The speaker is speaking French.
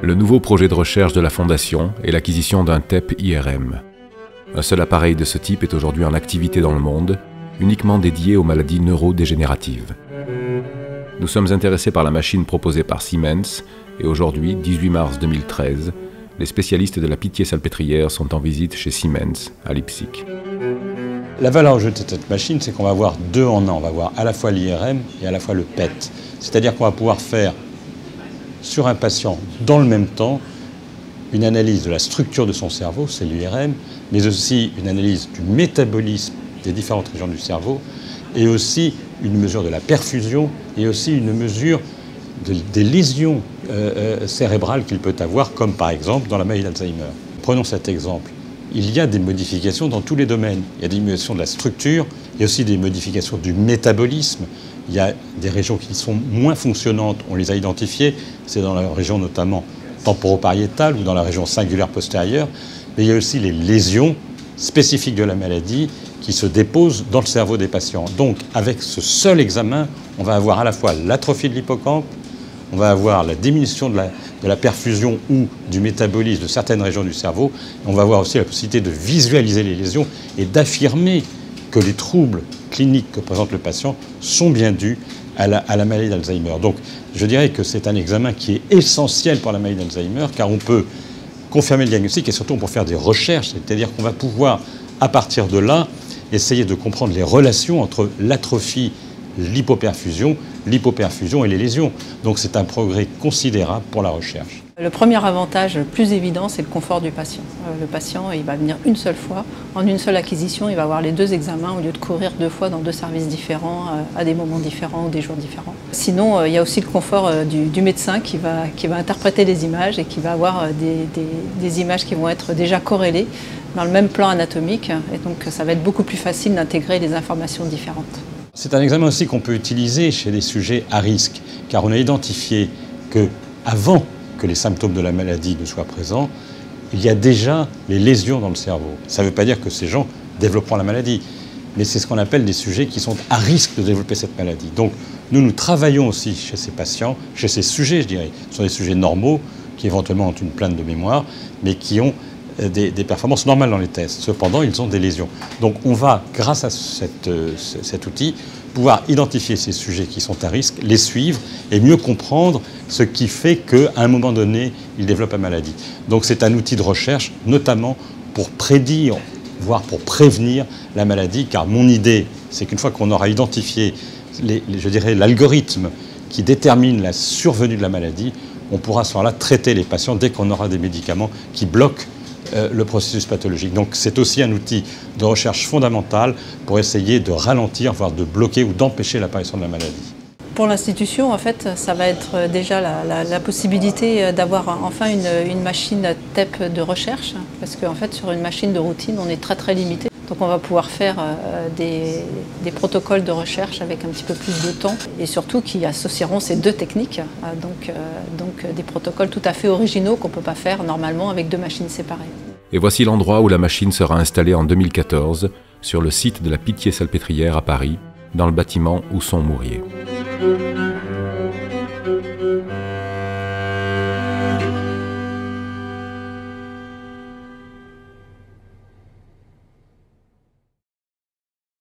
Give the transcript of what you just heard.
Le nouveau projet de recherche de la Fondation est l'acquisition d'un TEP IRM. Un seul appareil de ce type est aujourd'hui en activité dans le monde, uniquement dédié aux maladies neurodégénératives. Nous sommes intéressés par la machine proposée par Siemens et aujourd'hui, 18 mars 2013, les spécialistes de la Pitié-Salpêtrière sont en visite chez Siemens à Leipzig. La valeur ajoutée de cette machine, c'est qu'on va avoir deux en un. On va avoir à la fois l'IRM et à la fois le PET. C'est-à-dire qu'on va pouvoir faire sur un patient, dans le même temps, une analyse de la structure de son cerveau, c'est l'IRM, mais aussi une analyse du métabolisme des différentes régions du cerveau, et aussi une mesure de la perfusion, et aussi une mesure des lésions cérébrales qu'il peut avoir, comme par exemple dans la maladie d'Alzheimer. Prenons cet exemple. Il y a des modifications dans tous les domaines. Il y a des modifications de la structure, il y a aussi des modifications du métabolisme. Il y a des régions qui sont moins fonctionnantes, on les a identifiées, c'est dans la région notamment temporopariétale ou dans la région cingulaire postérieure, mais il y a aussi les lésions spécifiques de la maladie qui se déposent dans le cerveau des patients. Donc avec ce seul examen, on va avoir à la fois l'atrophie de l'hippocampe, on va avoir la diminution de la perfusion ou du métabolisme de certaines régions du cerveau, et on va avoir aussi la possibilité de visualiser les lésions et d'affirmer que les troubles cliniques que présente le patient sont bien dus à la maladie d'Alzheimer. Donc je dirais que c'est un examen qui est essentiel pour la maladie d'Alzheimer, car on peut confirmer le diagnostic et surtout on peut faire des recherches, c'est-à-dire qu'on va pouvoir, à partir de là, essayer de comprendre les relations entre l'atrophie, l'hypoperfusion et les lésions. Donc c'est un progrès considérable pour la recherche. Le premier avantage le plus évident, c'est le confort du patient. Le patient, il va venir une seule fois, en une seule acquisition, il va avoir les deux examens au lieu de courir deux fois dans deux services différents, à des moments différents ou des jours différents. Sinon, il y a aussi le confort du médecin qui va interpréter les images et qui va avoir des images qui vont être déjà corrélées dans le même plan anatomique. Et donc ça va être beaucoup plus facile d'intégrer les informations différentes. C'est un examen aussi qu'on peut utiliser chez les sujets à risque, car on a identifié qu'avant que les symptômes de la maladie ne soient présents, il y a déjà les lésions dans le cerveau. Ça ne veut pas dire que ces gens développeront la maladie, mais c'est ce qu'on appelle des sujets qui sont à risque de développer cette maladie. Donc nous travaillons aussi chez ces patients, chez ces sujets, je dirais. Ce sont des sujets normaux qui éventuellement ont une plainte de mémoire, mais qui ont des performances normales dans les tests. Cependant, ils ont des lésions. Donc on va, grâce à cet outil, pouvoir identifier ces sujets qui sont à risque, les suivre et mieux comprendre ce qui fait qu'à un moment donné, ils développent la maladie. Donc c'est un outil de recherche, notamment pour prédire, voire pour prévenir la maladie, car mon idée, c'est qu'une fois qu'on aura identifié, je dirais, l'algorithme qui détermine la survenue de la maladie, on pourra à ce moment-là traiter les patients dès qu'on aura des médicaments qui bloquent le processus pathologique. Donc c'est aussi un outil de recherche fondamental pour essayer de ralentir, voire de bloquer ou d'empêcher l'apparition de la maladie. Pour l'institution, en fait, ça va être déjà la possibilité d'avoir enfin une machine TEP de recherche, parce qu'en fait, sur une machine de routine, on est très limité. Donc on va pouvoir faire des protocoles de recherche avec un petit peu plus de temps et surtout qui associeront ces deux techniques, donc des protocoles tout à fait originaux qu'on ne peut pas faire normalement avec deux machines séparées. Et voici l'endroit où la machine sera installée en 2014 sur le site de la Pitié-Salpêtrière à Paris, dans le bâtiment Housson-Mourier.